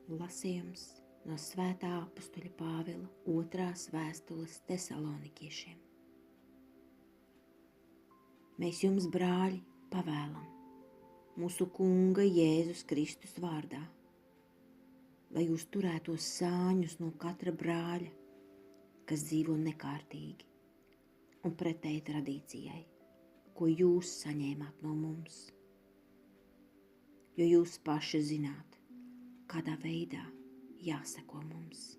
Lasījums no Svētā apustuļa Pāvila 2. vēstules Tesalonikiešiem. Mēs jums, brāļi, pavēlam mūsu Kunga Jēzus Kristus vārdā, lai jūs turētos sāņus no katra brāļa, kas dzīvo nekārtīgi un pretēji tradīcijai, ko jūs saņēmāt no mums. Jo jūs paši zināt, kādā veidā jāseko mums.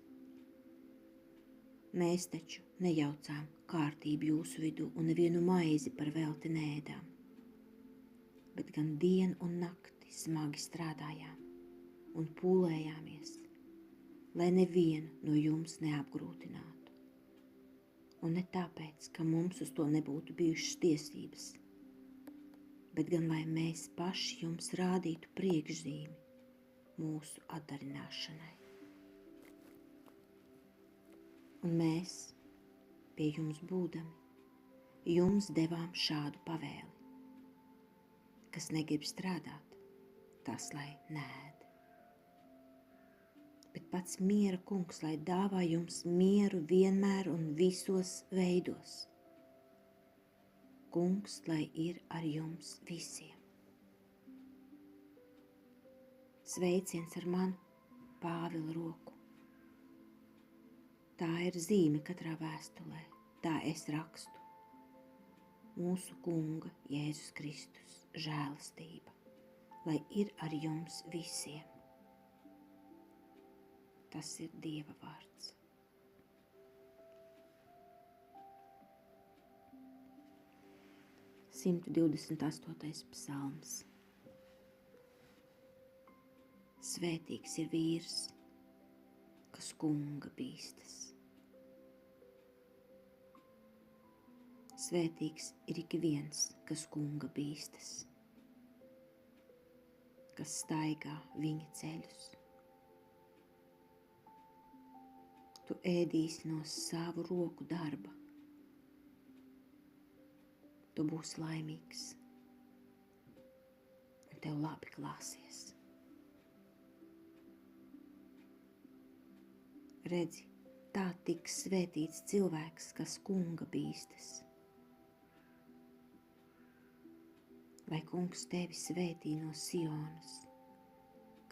Mēs taču nejaucām kārtību jūsu vidū un nevienu maizi par velti neēdām, bet gan dienu un nakti smagi strādājām un pūlējāmies, lai nevienu no jums neapgrūtinātu. Un ne tāpēc, ka mums uz to nebūtu bijušas tiesības, bet gan lai mēs paši jums rādītu priekšzīmi mūsu atdarināšanai. Un mēs, pie jums būdami, jums devām šādu pavēli. Kas negrib strādāt, tas lai neēd. Bet pats miera kungs, lai dāvā jums mieru vienmēr un visos veidos. Kungs, lai ir ar jums visiem. Sveiciens ar manu Pāvila roku. Tā ir zīme katrā vēstulē, tā es rakstu. Mūsu Kunga Jēzus Kristus žēlastība, lai ir ar jums visiem. Tas ir Dieva vārds. Simtu 28. psalms. Svētīgs ir vīrs, kas Kunga bīstas. Svētīgs ir ik viens, kas Kunga bīstas, kas staigā viņa ceļus. Tu ēdīsi no savu roku darba. Tu būsi laimīgs, un tev labi klāsies. Redzi, tā tiks svētīts cilvēks, kas Kunga bīstas. Lai Kungs tevi svētī no Sionas,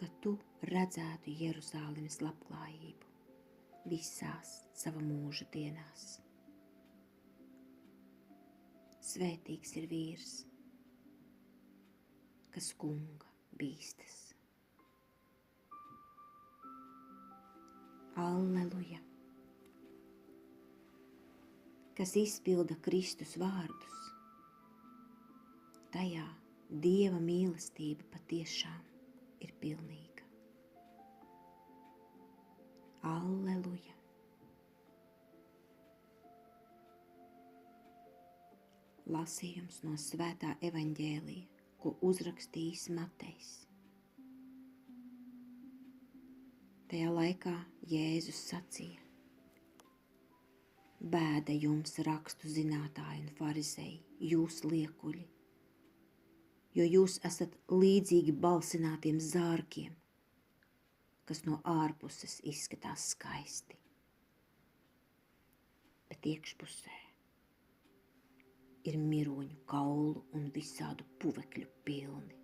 ka tu redzētu Jeruzālemes labklājību visās sava mūža dienās. Svētīgs ir vīrs, kas Kunga bīstas. Alleluja! Kas izpilda Kristus vārdus, tajā Dieva mīlestība patiešām ir pilnīga. Alleluja! Lasījums no Svētā evaņģēlija, ko uzrakstījis Matejs. Tajā laikā Jēzus sacīja: Bēda jums, rakstu zinātāji un farizēji, jūs liekuļi, jo jūs esat līdzīgi balsinātiem zārkiem, kas no ārpuses izskatās skaisti, bet iekšpusē ir miroņu kaulu un visādu puvekļu pilni.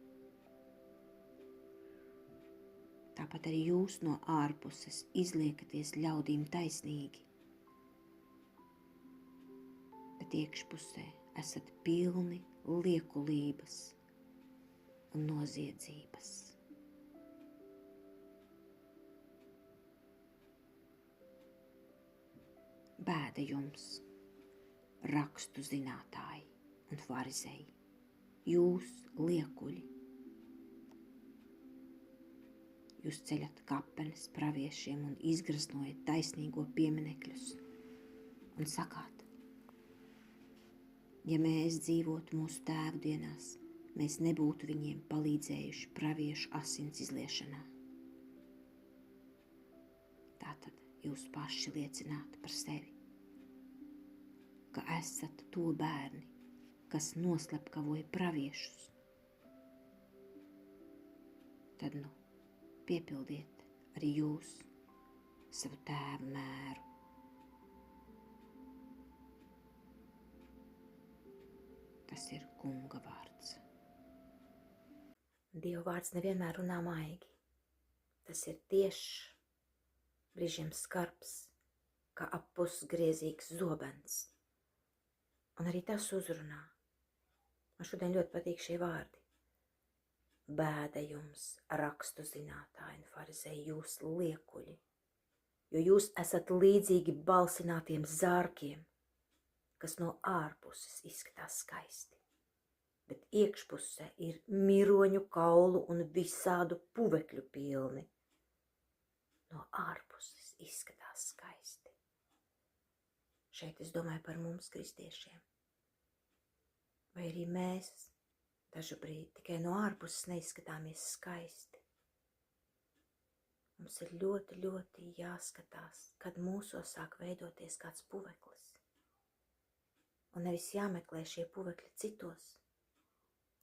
Tāpat arī jūs no ārpuses izliekaties ļaudīm taisnīgi, bet iekšpusē esat pilni liekulības un noziedzības. Bēda jums, rakstu zinātāji un farizēji, jūs liekuļi! Jūs ceļat kapenes praviešiem un izgraznojat taisnīgo pieminekļus un sakāt: ja mēs dzīvotu mūsu tēvu dienās, mēs nebūtu viņiem palīdzējuši praviešu asins izliešanā. Tātad jūs paši liecināt par sevi, ka esat to bērni, kas noslepkavoja praviešus. Tad piepildiet arī jūs savu tēva mēru. Tas ir Kunga vārds. Dieva vārds nevienmēr runā maigi. Tas ir tiešs, brīžiem skarbs, kā ap pusgriezīgs zobens. Un arī tas uzrunā. Man šodien ļoti patīk šie vārdi. Bēda jums, rakstu zinātāji un farizēji, jūs liekuļi, jo jūs esat līdzīgi balsinātiem zārkiem, kas no ārpuses izskatās skaisti, bet iekšpusē ir miroņu kaulu un visādu puvekļu pilni. No ārpuses izskatās skaisti. Šeit es domāju par mums, kristiešiem. Vai arī mēs dažu brīdi tikai no ārpuses neizskatāmies skaisti. Mums ir ļoti, ļoti jāskatās, kad mūsos sāk veidoties kāds puveklis. Un nevis jāmeklē šie puvekļi citos,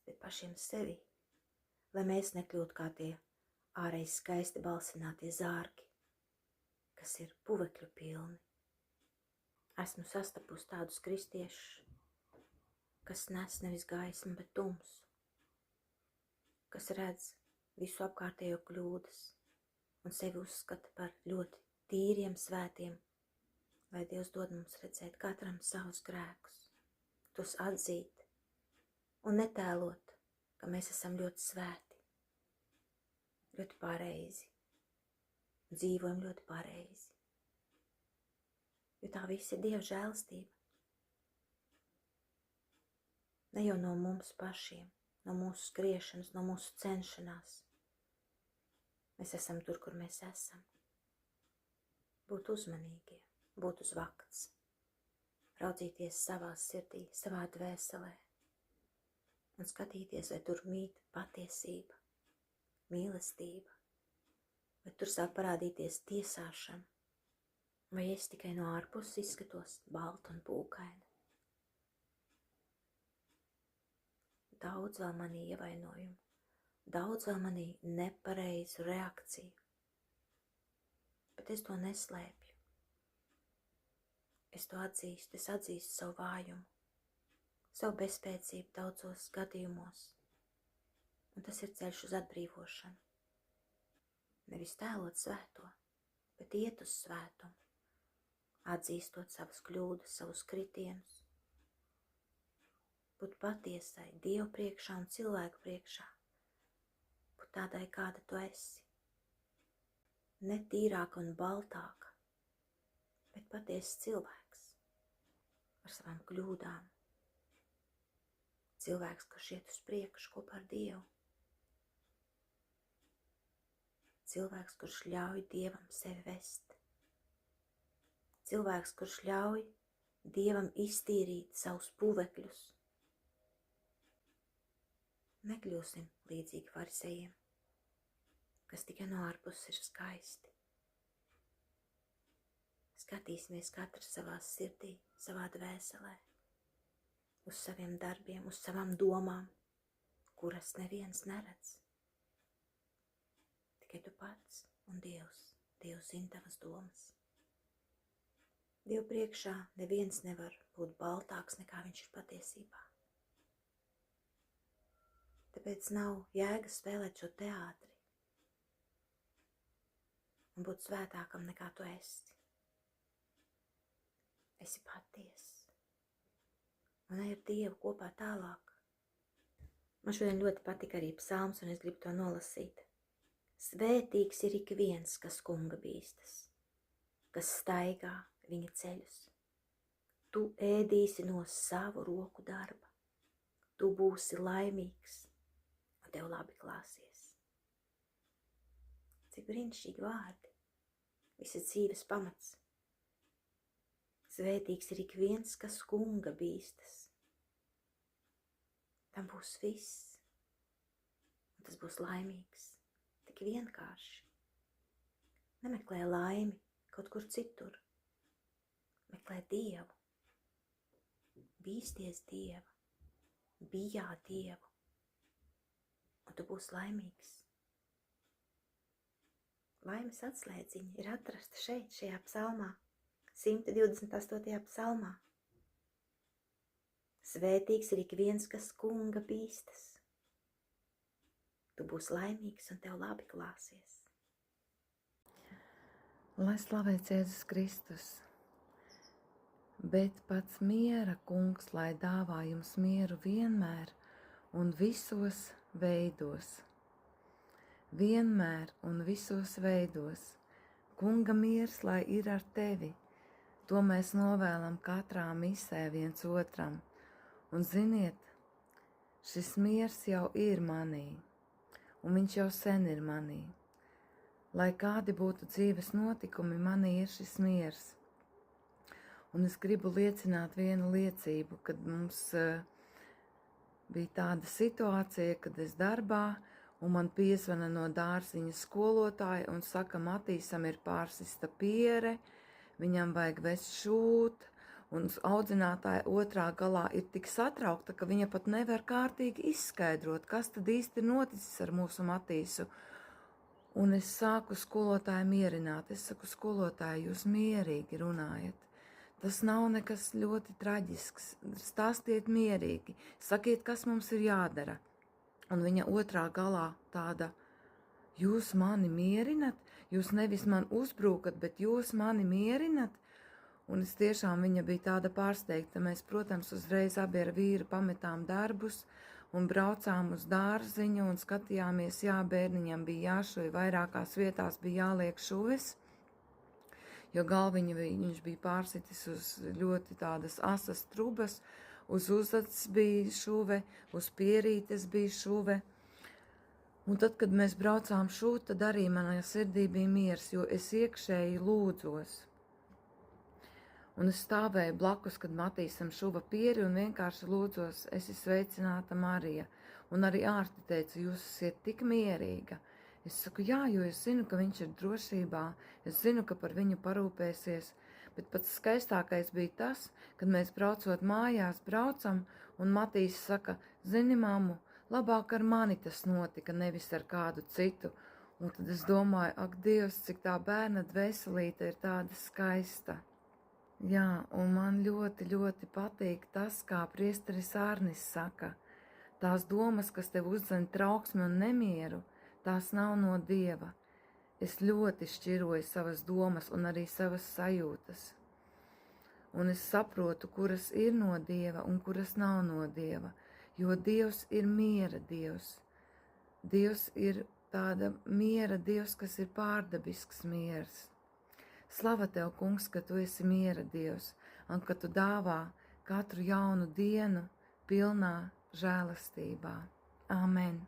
bet pašiem sevi, lai mēs nekļūtu kā tie ārēji skaisti balsinātie zārki, kas ir puvekļu pilni. Esmu sastapusi tādus kristiešus, kas nes nevis gaismu, bet tumsu, kas redz visu apkārtējo kļūdas un sevi uzskata par ļoti tīriem, svētiem, lai Dievs dod mums redzēt katram savus grēkus, tos atzīt un netēlot, ka mēs esam ļoti svēti, ļoti pareizi, dzīvojam ļoti pareizi, jo tā viss ir Dieva žēlastība. Ne jau no mums pašiem, no mūsu skriešanas, no mūsu cenšanās. Mēs esam tur, kur mēs esam. Būt uzmanīgie, būt uz vakts, raudzīties savā sirdī, savā dvēselē un skatīties, vai tur mīt patiesība, mīlestība, vai tur sāk parādīties tiesāšana, vai es tikai no ārpuses izskatos balta un pūkaina. Daudz vēl manī ievainojumu, daudz vēl manī nepareizu reakciju, bet es to neslēpju. Es to atzīstu, es atzīstu savu vājumu, savu bezspēcību daudzos gadījumos, un tas ir ceļš uz atbrīvošanu. Nevis tēlot svēto, bet iet uz svētumu, atzīstot savas kļūdas, savus kritienus, būt patiesai Dievu priekšā un cilvēku priekšā, būt tādai, kāda tu esi. Ne tīrāka un baltāka, bet patiesa cilvēks ar savām kļūdām. Cilvēks, kurš iet uz priekšu kopā ar Dievu. Cilvēks, kurš ļauj Dievam sevi vest. Cilvēks, kurš ļauj Dievam iztīrīt savus puvekļus. Nekļūsim līdzīgi farisejiem, kas tikai no ārpuses ir skaisti. Skatīsimies katrs savā sirdī, savā dvēselē, uz saviem darbiem, uz savām domām, kuras neviens neredz. Tikai tu pats un Dievs. Dievs zina tavas domas. Dievu priekšā neviens nevar būt baltāks, nekā viņš ir patiesībā. Tāpēc nav jēga spēlēt šo teātri un būt svētākam nekā tu esi. Esi patiess un ej ar Dievu kopā tālāk. Man šodien ļoti patika arī psalms, un es gribu to nolasīt. Svētīgs ir ik viens, kas Kunga bīstas, kas staigā viņa ceļus. Tu ēdīsi no savu roku darba, tu būsi laimīgs. Tev labi klāsies. Cik brīnišķīgi vārdi. Visa dzīves pamats. Svētīgs ir ik viens, kas Kunga bīstas. Tam būs viss. Un tas būs laimīgs. Tik vienkārši. Nemeklē laimi kaut kur citur. Meklē Dievu. Bīsties Dieva. Bijā Dievu. Un tu būsi laimīgs. laimes atslēdziņa ir atrasta šeit, šajā psalmā, 128. psalmā. Svētīgs ir ik viens, kas kunga bīstas. Tu būsi laimīgs un tev labi klāsies. Lai slavēts Jēzus Kristus, bet pats miera kungs, lai dāvā jums mieru vienmēr un visos veidos. Vienmēr un visos veidos. Kunga miers, lai ir ar tevi. To mēs novēlam katrā misē viens otram. Un ziniet, šis miers jau ir manī, un viņš jau sen ir manī. Lai kādi būtu dzīves notikumi, manī ir šis miers. Un es gribu liecināt vienu liecību, kad mums bija tāda situācija, kad es darbā, un man piezvana no dārziņa skolotāja un saka, Matīsam ir pārsista piere, viņam vajag vest šūt, un audzinātāja otrā galā ir tik satraukta, ka viņa pat nevar kārtīgi izskaidrot, kas tad īsti ir noticis ar mūsu Matīsu. Un es sāku skolotāju mierināt. Es saku, skolotāji, jūs mierīgi runājat. Tas nav nekas ļoti traģisks. Stāstiet mierīgi. Sakiet, kas mums ir jādara. Un viņa otrā galā tāda, jūs mani mierinat? Jūs nevis man uzbrukat, bet jūs mani mierinat? Un es tiešām, viņa bija tāda pārsteigta. Mēs, protams, uzreiz abi ar vīru pametām darbus un braucām uz dārziņu un skatījāmies, jā, bērniņam bija jāšuj, vairākās vietās bija jāliek šuvis, jo galviņu viņš bija pārsitis uz ļoti tādas asas trubas, uz uzacis bija šuve, uz pierītes bija šuve. Un tad, kad mēs braucām šūt, tad arī manā sirdī bija miers, jo es iekšēji lūdzos. Un es stāvēju blakus, kad Matīsam šuva pieri un vienkārši lūdzos, esi sveicināta Marija. Un arī ārsti teica, jūs esat tik mierīga. Es saku, jā, jo es zinu, ka viņš ir drošībā, es zinu, ka par viņu parūpēsies. Bet pats skaistākais bija tas, kad mēs braucot mājās braucam, un Matīs saka, zini, mammu, labāk ar mani tas notika, nevis ar kādu citu. Un tad es domāju, ak, Dievs, cik tā bērna dvēselīte ir tāda skaista. Jā, un man ļoti, ļoti patīk tas, kā priesteris Ārnis saka, tās domas, kas tev uzdzen trauksmi un nemieru, tās nav no Dieva. Es ļoti šķiroju savas domas un arī savas sajūtas. Un es saprotu, kuras ir no Dieva un kuras nav no Dieva, jo Dievs ir miera Dievs. Dievs ir tāda miera Dievs, kas ir pārdabisks miers. Slava tev, kungs, ka tu esi miera Dievs un ka tu dāvā katru jaunu dienu pilnā žēlastībā. Āmen!